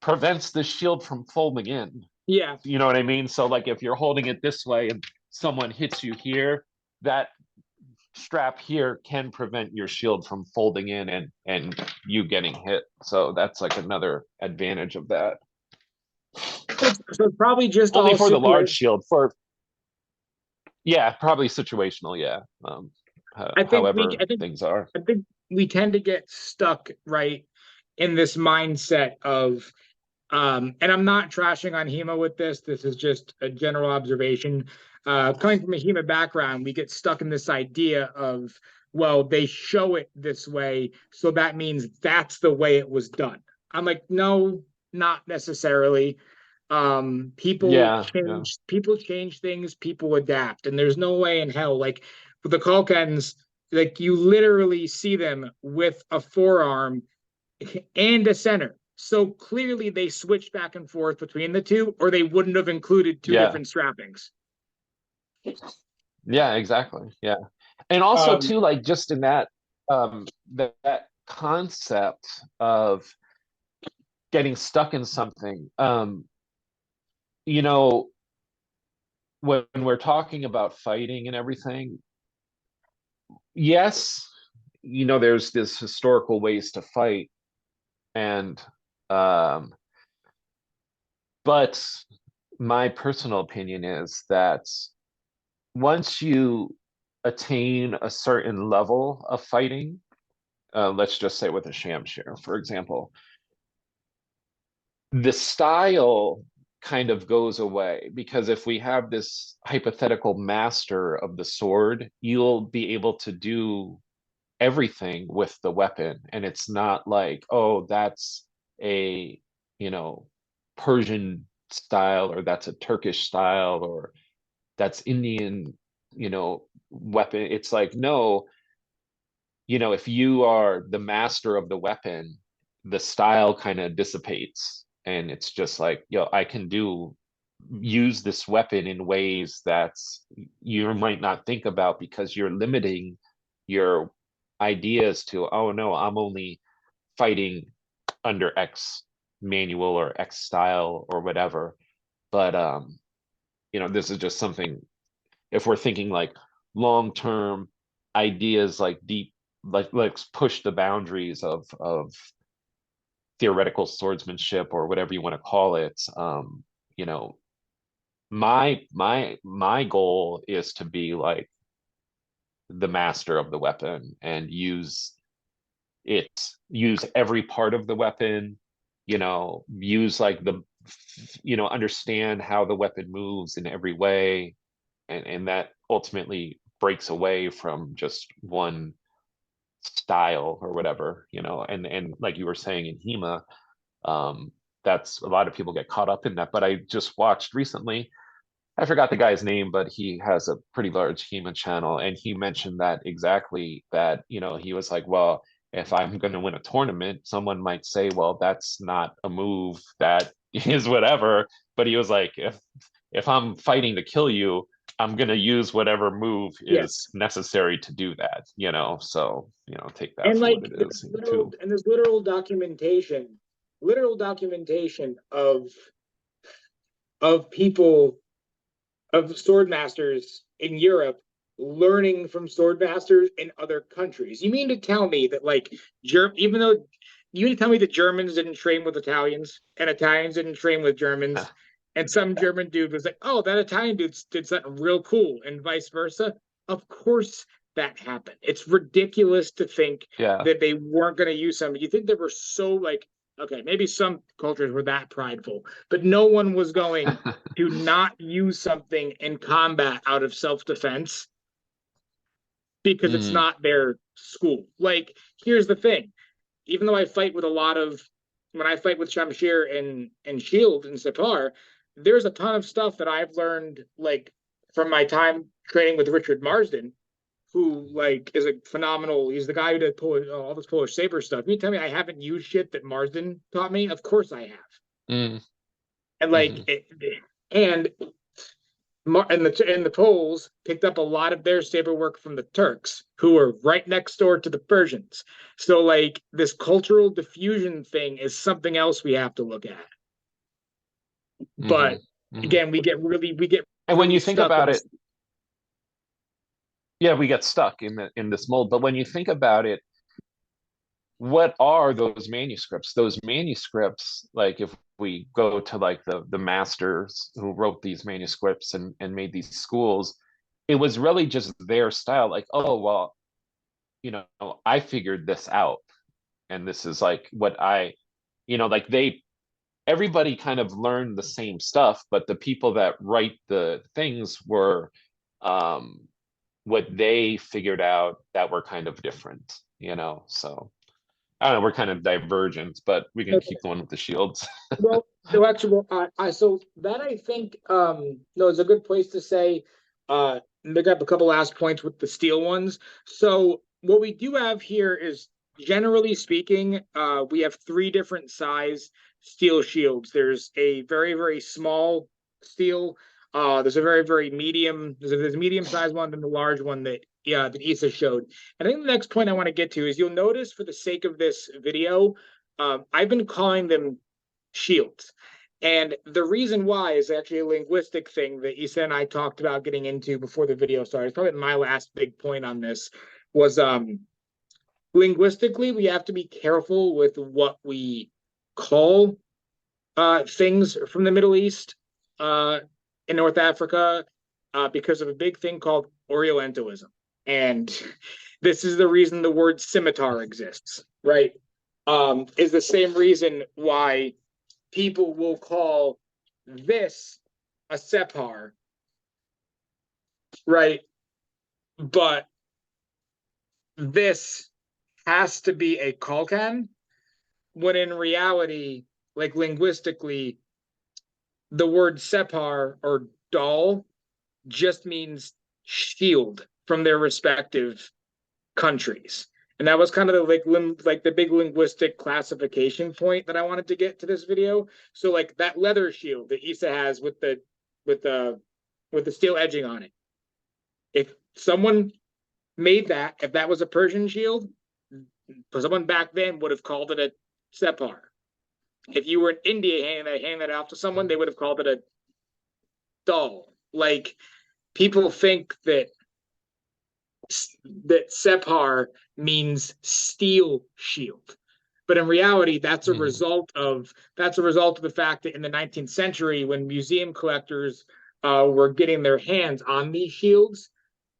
prevents the shield from folding in. yeah, You know what I mean? So like if you're holding it this way and someone hits you here, that strap here can prevent your shield from folding in and you getting hit. So that's like another advantage of that. so probably just Only all for the large situation. shield. For yeah, probably situational. Yeah. I think we, However things are. I think we tend to get stuck right in this mindset of and I'm not trashing on HEMA with this. This is just a general observation. Coming from a HEMA background, we get stuck in this idea of, well, they show it this way, so that means that's the way it was done. I'm like, no, not necessarily. Yeah, yeah, People change things, people adapt, and there's no way in hell. Like with the Kalkans, like you literally see them with a forearm and a center. So clearly they switched back and forth between the two, or they wouldn't have included two yeah, different strappings. yeah, exactly. Yeah. And also Um, too, like just in that concept of getting stuck in something, you know, when we're talking about fighting and everything, yes, there's this historical ways to fight, and um, but my personal opinion is that once you attain a certain level of fighting, let's just say with a shamshir, for example, the style kind of goes away because if we have this hypothetical master of the sword, you'll be able to do everything with the weapon. And it's not like, oh, that's a, you know, Persian style, or that's a Turkish style, or that's Indian, weapon. It's like, no, if you are the master of the weapon, the style kind of dissipates. And it's just like, I can use this weapon in ways that you might not think about because you're limiting your ideas to, oh no, I'm only fighting under X, manual or X style or whatever. But this is just something, if we're thinking like long term ideas, like deep, like let's push the boundaries of theoretical swordsmanship or whatever you want to call it. You know, my goal is to be like the master of the weapon and it use every part of the weapon, use like understand how the weapon moves in every way, and that ultimately breaks away from just one style or whatever, and like you were saying in HEMA, that's a lot of people get caught up in that. But I just watched recently, I forgot the guy's name, but he has a pretty large HEMA channel, and he mentioned that exactly, that, he was like, well, if I'm going to win a tournament, someone might say, well, that's not a move that is whatever. But he was like, if I'm fighting to kill you, I'm going to use whatever move is Yes. necessary to do that, so, take that And for what like it is too. there's literal documentation of people, of sword masters in Europe learning from sword masters in other countries. You mean to tell me that like even though you mean to tell me that Germans didn't train with Italians and Italians didn't train with Germans, and some German dude was like, "Oh, that Italian dude did something real cool," and vice versa? Of course that happened. It's ridiculous to think Yeah. that they weren't going to use something. You think they were so like, okay, maybe some cultures were that prideful, but no one was going to not use something in combat out of self-defense because it's Mm, not their school. Like, here's the thing. Even though I fight with a lot of when I fight with Shamshir and Shield and Sapar, there's a ton of stuff that I've learned like from my time training with Richard Marsden, who like is a phenomenal. He's the guy who did all this Polish saber stuff. You tell me I haven't used shit that Marsden taught me? Of course I have. mm, And like, mhm. and and the Poles picked up a lot of their saber work from the Turks, who were right next door to the Persians. So like this cultural diffusion thing is something else we have to look at. Hmm. But Hmm. again, we get And when really you think stuck in about it, this. yeah, we get stuck in this mold. But when you think about it, what are those manuscripts? Those manuscripts, like if we go to like the masters who wrote these manuscripts and made these schools, it was really just their style. Like, oh well, I figured this out, and this is like what like everybody kind of learned the same stuff, but the people that write the things were um, what they figured out that were kind of different, So I don't know, we're kind of divergent, but we can keep going with the shields. Well, no, actually, well, so that I think no, it's a good place to say make up a couple last points with the steel ones. So what we do have here is generally speaking, we have three different size steel shields. There's a very, very small steel, there's a very, very medium, there's a medium sized one, and the large one that that Issa showed. And I think the next point I want to get to is you'll notice for the sake of this video, I've been calling them shields. And the reason why is actually a linguistic thing that Issa and I talked about getting into before the video started. It's probably my last big point on this was linguistically, we have to be careful with what we call things from the Middle East in North Africa because of a big thing called Orientalism. And this is the reason the word scimitar exists, right? Is the same reason why people will call this a separ, right? But this has to be a kalkan, when in reality, like linguistically, the word separ or dal just means shield from their respective countries. And that was kind of the like the big linguistic classification point that I wanted to get to this video. So like that leather shield that Issa has with the with the steel edging on it. If someone made that, if that was a Persian shield, someone back then would have called it a separ. If you were in India handing that off to someone, they would have called it a doll. Like people think that Sephar means steel shield. But in reality, Mhm. that's a result of the fact that in the 19th century, when museum collectors were getting their hands on these shields,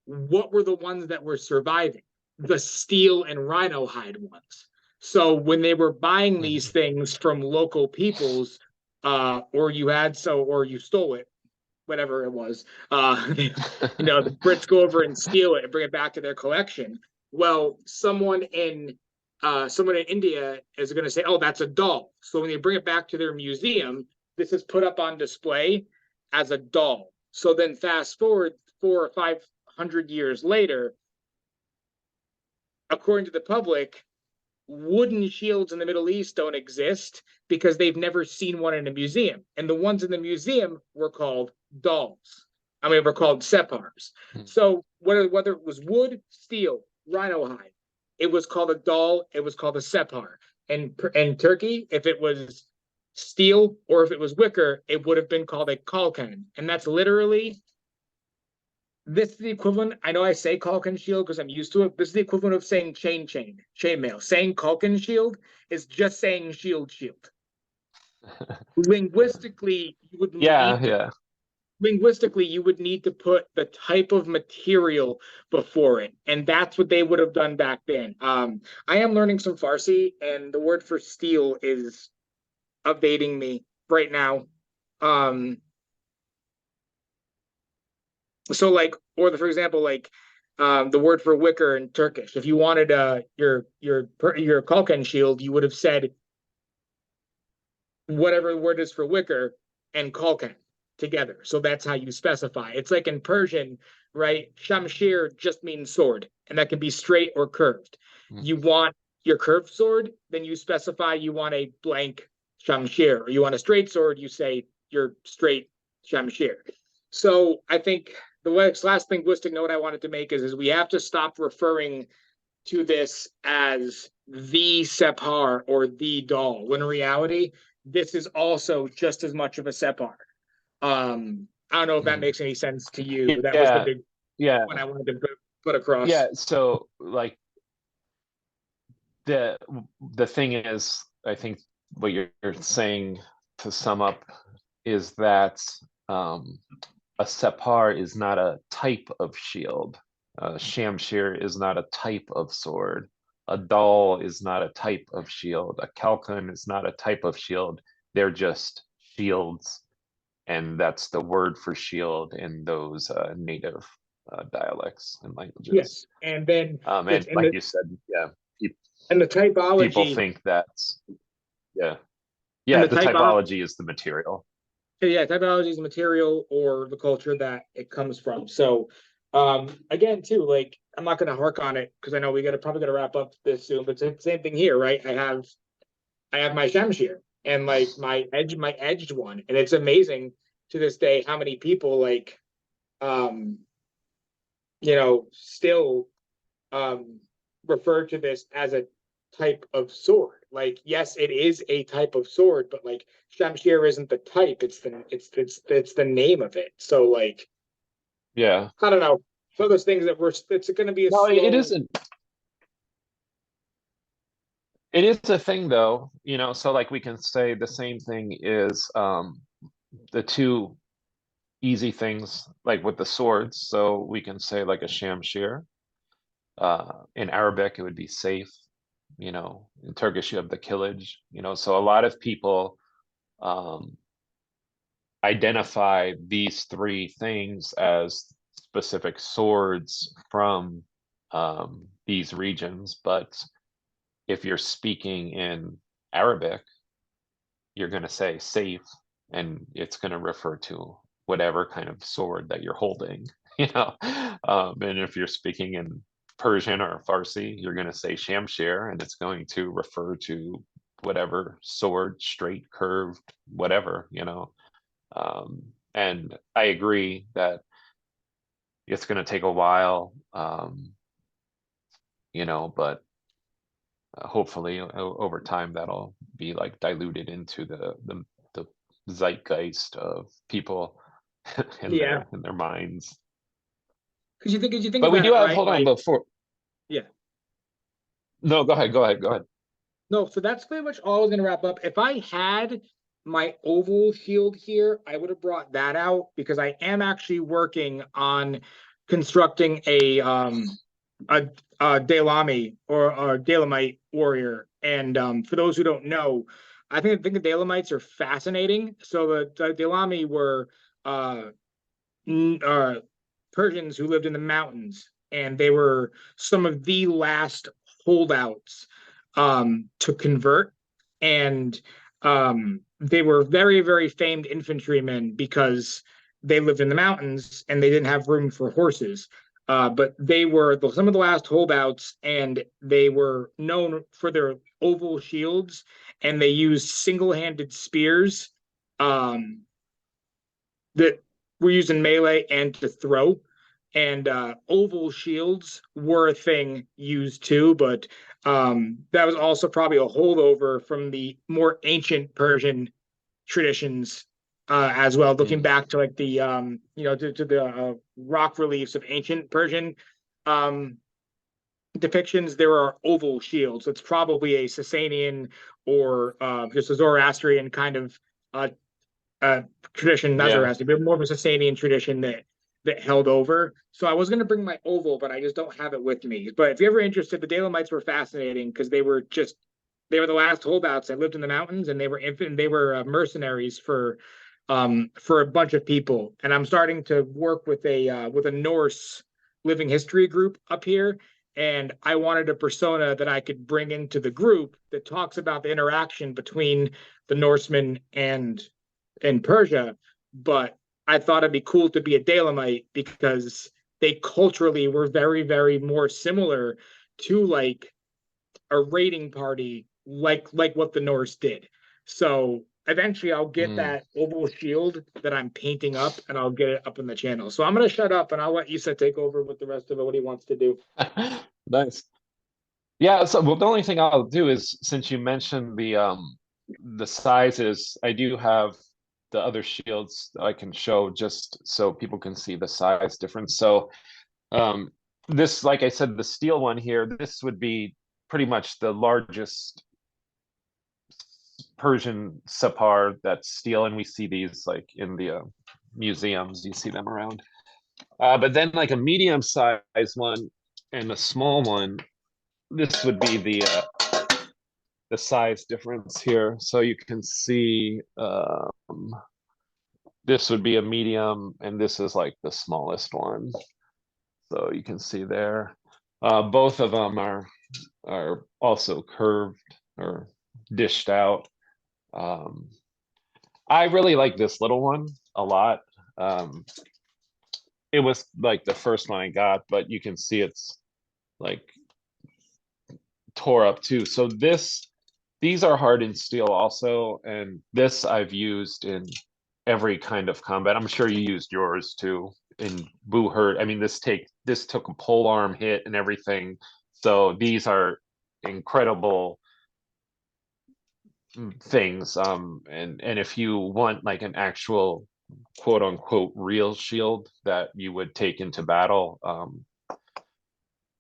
what were the ones that were surviving? The steel and rhino hide ones. So when they were buying these Mhm. things from local peoples, or you stole it, whatever it was. The Brits go over and steal it and bring it back to their collection. Well, someone in India is going to say, "Oh, that's a doll." So when they bring it back to their museum, this is put up on display as a doll. So then, fast forward 400 or 500 years later, according to the public, wooden shields in the Middle East don't exist because they've never seen one in a museum. And the ones in the museum were called dolls. I mean, were called separs. Mhm. So whether it was wood, steel, rhino hide, it was called a doll. It was called a separ. And in Turkey, if it was steel or if it was wicker, it would have been called a kalkan. And that's literally this is the equivalent. I know I say Culkin shield because I'm used to it. This is the equivalent of saying chainmail. Saying Culkin shield is just saying shield. Linguistically, you would Yeah, need to yeah. linguistically you would need to put the type of material before it, and that's what they would have done back then. I am learning some Farsi, and the word for steel is evading me right now. Um, so like for example the word for wicker in Turkish, if you wanted your Kalkan shield, you would have said whatever the word is for wicker and Kalkan together, so that's how you specify. It's like in Persian, right? Shamshir just means sword, and that can be straight or curved. Mhm. You want your curved sword, then you specify you want a blank Shamshir, or you want a straight sword, you say your straight Shamshir. So I think the last linguistic note I wanted to make is we have to stop referring to this as the Separ or the doll, when in reality, this is also just as much of a Separ. I don't know if that Mhm. makes any sense to you. That was the Yeah, big yeah, one I wanted to put across. yeah. So like the the thing is, I think what you're saying to sum up is that um, a separ is not a type of shield. Shamshir is not a type of sword. A dal is not a type of shield. A kalkan is not a type of shield. They're just shields, and that's the word for shield in those native dialects and languages. Yes, and then And like you said, yeah, pe- and the people typology think that's yeah, and yeah. the The typology is the material. typology is the material or the culture that it comes from. So again too, like I'm not gonna hark on it because I know we gotta probably gotta wrap up this soon, but it's the same thing here, right? I have my Shamshir and like my edged one, and it's amazing to this day how many people um still um refer to this as a type of sword. Like, yes, it is a type of sword, but like Shamshir isn't the type; it's the name of it. So like, Yeah. I don't know. So those things that we're it's going to be a No, it slow. isn't. It is a thing though, so like we can say the same thing is the two easy things like with the swords. So we can say like a shamshir. In Arabic it would be safe, in Turkish you have the killage, so a lot of people um identify these three things as specific swords from these regions, but if you're speaking in Arabic, you're going to say safe, and it's going to refer to whatever kind of sword that you're holding, you know. And if you're speaking in Persian or Farsi, you're going to say shamshir, and it's going to refer to whatever sword, straight, curved, whatever. And I agree that it's going to take a while, but hopefully over time that'll be like diluted into the zeitgeist of people Yeah, in their minds. because you think But we about do it, have, right? hold on, Like, before, yeah. no, go ahead. No, so that's pretty much all I was gonna wrap up. If I had my oval shield here, I would have brought that out because I am actually working on constructing a Daylami or a Dalamite warrior. And for those who don't know, I think the Dalamites are fascinating. So the Daylami were uh, uh, Persians who lived in the mountains, and they were some of the last holdouts to convert. And they were very, very famed infantrymen because they lived in the mountains and they didn't have room for horses. But they were some of the last holdouts, and they were known for their oval shields, and they used single-handed spears um, that were used in melee and to throw. And oval shields were a thing used too, but that was also probably a holdover from the more ancient Persian traditions as well. Looking Mm, back to like the to the rock reliefs of ancient Persian um, depictions, there are oval shields. It's probably a Sasanian or just a Zoroastrian kind of uh, uh tradition, not yeah. Zoroastrian, but more of a Sasanian tradition that held over. So I was going to bring my oval, but I just don't have it with me. But if you're ever interested, the Dalemites were fascinating because they were the last holdouts that lived in the mountains, and they were mercenaries for a bunch of people. And I'm starting to work with a Norse living history group up here, and I wanted a persona that I could bring into the group that talks about the interaction between the Norsemen and Persia. But I thought it'd be cool to be a Dalamite because they culturally were very, very more similar to like a raiding party, like what the Norse did. So eventually I'll get Mm. that oval shield that I'm painting up, and I'll get it up in the channel. So I'm gonna shut up and I'll let Issa take over with the rest of it, what he wants to do. Nice. Yeah, so well, the only thing I'll do is, since you mentioned the sizes, I do have the other shields that I can show just so people can see the size difference. So um this, like I said, the steel one here, this would be pretty much the largest Persian sapar that's steel, and we see these like in the museums, you see them around. But then like a medium size one and a small one, this would be the size difference here. So you can see this would be a medium, and this is like the smallest one. So you can see there. Both of them are also curved or dished out. Um, I really like this little one a lot. Um, it was like the first one I got, but you can see it's like tore up too. So these are hardened steel also, and this I've used in every kind of combat. I'm sure you used yours too in Boo Hurt. I mean, this took a pole arm hit and everything. So these are incredible things. And if you want like an actual quote unquote real shield that you would take into battle,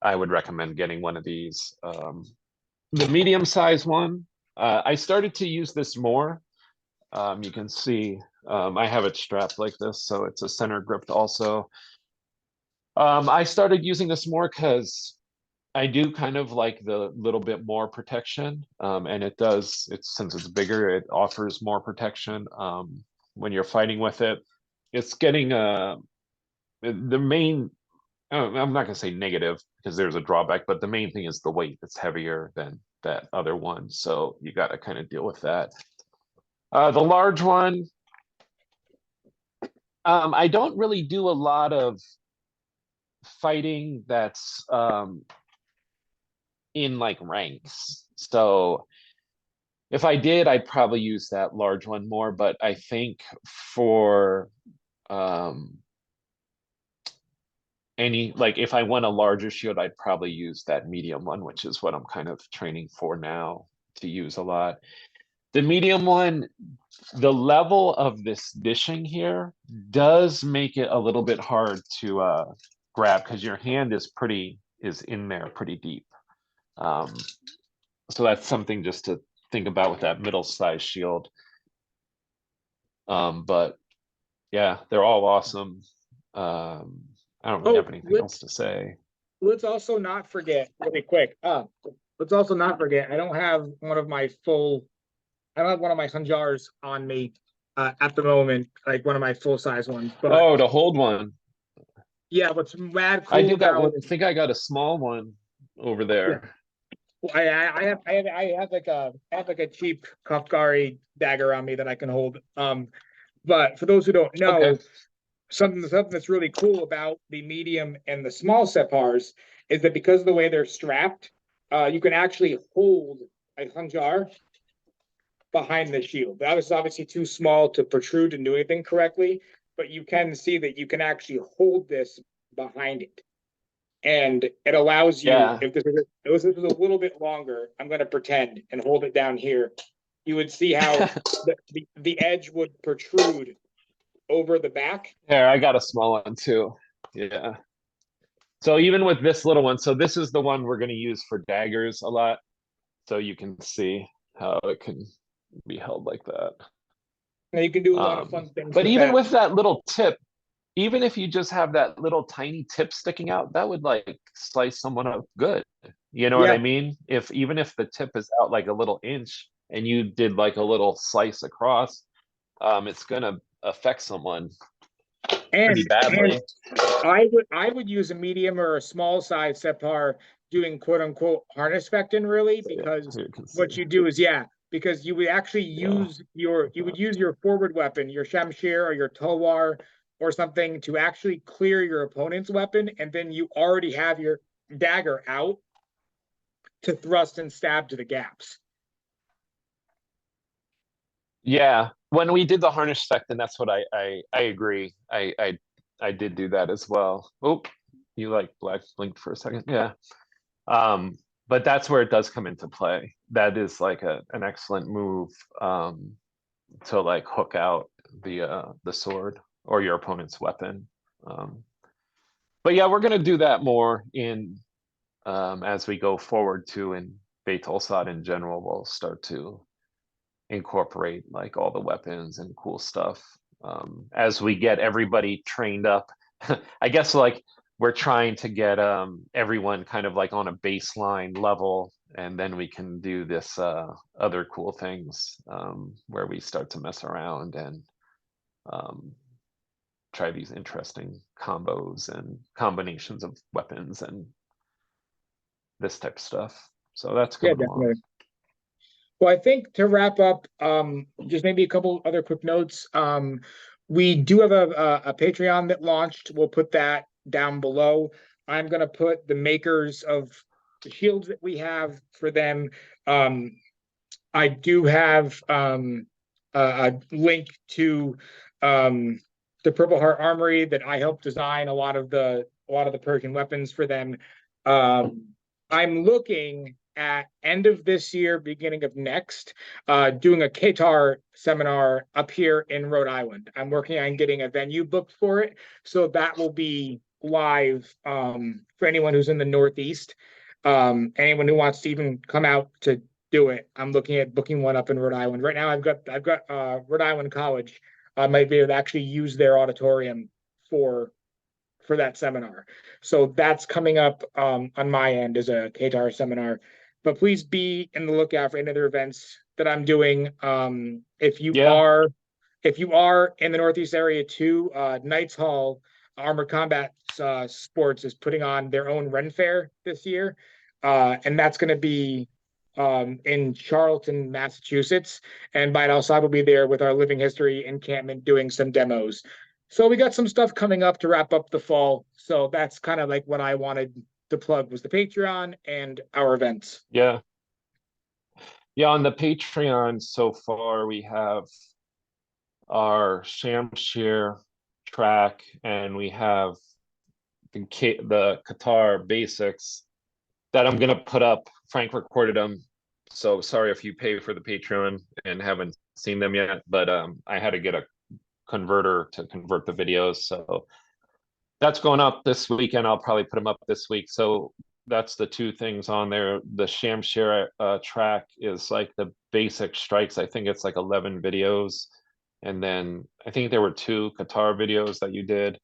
I would recommend getting one of these. The medium size one, I started to use this more. You can see I have it strapped like this, so it's a center gripped also. I started using this more because I do kind of like the little bit more protection, and it's since it's bigger, it offers more protection when you're fighting with it. It's getting the main, I'm not gonna say negative because there's a drawback, but the main thing is the weight. It's heavier than that other one, so you got to kind of deal with that. The large one, I don't really do a lot of fighting that's in like ranks. So if I did, I'd probably use that large one more. But I think for um, any, like if I want a larger shield, I'd probably use that medium one, which is what I'm kind of training for now to use a lot. The medium one, the level of this dishing here does make it a little bit hard to grab because your hand is in there pretty deep. Um, so that's something just to think about with that middle size shield. But yeah, they're all awesome. I don't really Oh, have anything else to say. let's also not forget really quick. Let's also not forget. I don't have one of my full. I don't have one of my Sanjars on me at the moment, like one of my full size ones. But Oh, to hold one. yeah, what's mad I cool do got about one. I think I got a small one over yeah, there. I have like a cheap Kafkari dagger on me that I can hold. But for those who don't Okay. know, something that's really cool about the medium and the small separs is that because of the way they're strapped, you can actually hold a Hanjar behind the shield. That was obviously too small to protrude and do anything correctly, but you can see that you can actually hold this behind it. And it allows you, Yeah. if this was a little bit longer, I'm going to pretend and hold it down here. You would see how the edge would protrude over the back. There, I got a small one too. Yeah. So even with this little one, so this is the one we're going to use for daggers a lot. So you can see how it can be held like that. Now you can do a lot of fun things But with even that. with that little tip, even if you just have that little tiny tip sticking out, that would like slice someone up good. You know what I Yeah. mean? If even if the tip is out like a little inch and you did like a little slice across, it's gonna affect someone pretty And badly. I would use a medium or a small size Separ doing quote unquote harness fectin really Yeah, because here you can see. what you do is because you would actually Yeah. use your forward weapon, your Shamshir or your Tulwar or something to actually clear your opponent's weapon, and then you already have your dagger out to thrust and stab to the gaps. Yeah. When we did the harness sect, then that's what I agree. I did do that as well. Oh, you like black blinked for a second. Yeah. But that's where it does come into play. That is like an excellent move to like hook out the sword or your opponent's weapon. Um, but yeah, we're gonna do that more in as we go forward too in Beit Al-Sad in general. We'll start to incorporate like all the weapons and cool stuff as we get everybody trained up. I guess like we're trying to get everyone kind of like on a baseline level, and then we can do this other cool things where we start to mess around and um, try these interesting combos and combinations of weapons and this type of stuff. So that's Yeah, coming along. definitely. Well, I think to wrap up, just maybe a couple other quick notes. We do have a Patreon that launched. We'll put that down below. I'm gonna put the makers of the shields that we have for them. Um, I do have a link to the Purple Heart Armory that I helped design a lot of the Persian weapons for them. Um, I'm looking at end of this year, beginning of next, doing a Qatar seminar up here in Rhode Island. I'm working on getting a venue booked for it, so that will be live for anyone who's in the Northeast. Anyone who wants to even come out to do it. I'm looking at booking one up in Rhode Island. Right now I've got Rhode Island College might be able to actually use their auditorium for that seminar. So that's coming up on my end as a Qatar seminar. But please be in the lookout for any other events that I'm doing. Yeah. If you are in the Northeast area too, Knights Hall Armored Combat Sports is putting on their own Ren Fair this year, and that's going to be in Charlton, Massachusetts. And Bite Al-Asad will be there with our Living History encampment doing some demos. So we got some stuff coming up to wrap up the fall. So that's kind of like what I wanted to plug was the Patreon and our events. Yeah. Yeah, on the Patreon so far, we have our Shamshir track and we have the Qatar basics that I'm gonna put up. Frank recorded them, So sorry if you pay for the Patreon and haven't seen them yet, but I had to get a converter to convert the videos. So that's going up this weekend. I'll probably put them up this week. So that's the two things on there. The Shamshire track is like the basic strikes. I think it's like 11 videos. And then I think there were 2 Qatar videos that you did.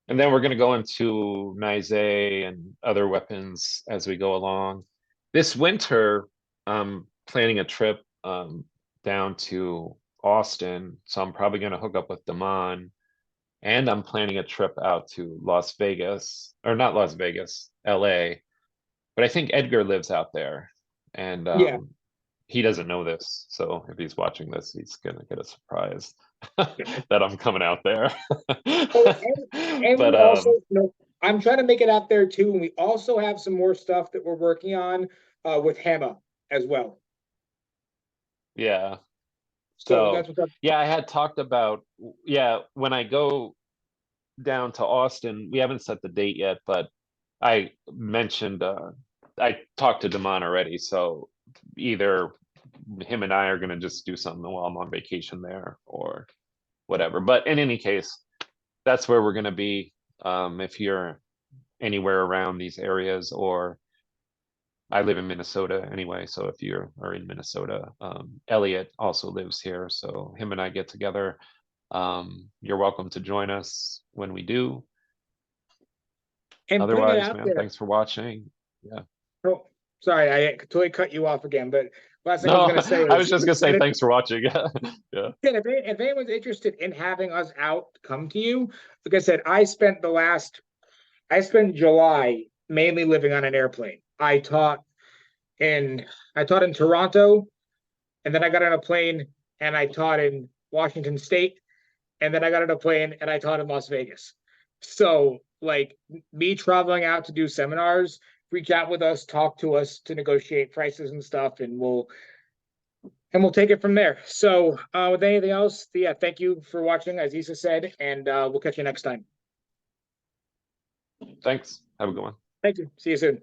And then we're going to go into Nize and other weapons as we go along. This winter, I'm planning a trip down to Austin. So I'm probably going to hook up with Damon. And I'm planning a trip out to Las Vegas, or not Las Vegas, LA. But I think Edgar lives out there. And Yeah. he doesn't know this. So if he's watching this, he's going to get a surprise that I'm coming out there. Oh, and we But also, I'm trying to make it out there too. And we also have some more stuff that we're working on with Hema as well. yeah. So that's So what's up. yeah, I had talked about, yeah, when I go down to Austin, we haven't set the date yet, but I mentioned I talked to Damon already, so either him and I are gonna just do something while I'm on vacation there or whatever. But in any case, that's where we're gonna be. If you're anywhere around these areas, or I live in Minnesota anyway, so if you are in Minnesota, Elliot also lives here, so him and I get together. You're welcome to join us when we do. And putting it Otherwise, out man, there. thanks for watching. Yeah. Oh, sorry, I totally cut you off again. But last thing I was No, going to say I was is, just gonna say thanks for watching. Yeah. if anyone's interested in having us out come to you, like I said, I spent July mainly living on an airplane. In I taught in Toronto, and then I got on a plane and I taught in Washington State, and then I got on a plane and I taught in Las Vegas. So like me traveling out to do seminars, reach out with us, talk to us to negotiate prices and stuff, and we'll take it from there. So with anything else, yeah, thank you for watching, as Isa said, and we'll catch you next time. Thanks. Have a good one. Thank you. See you soon.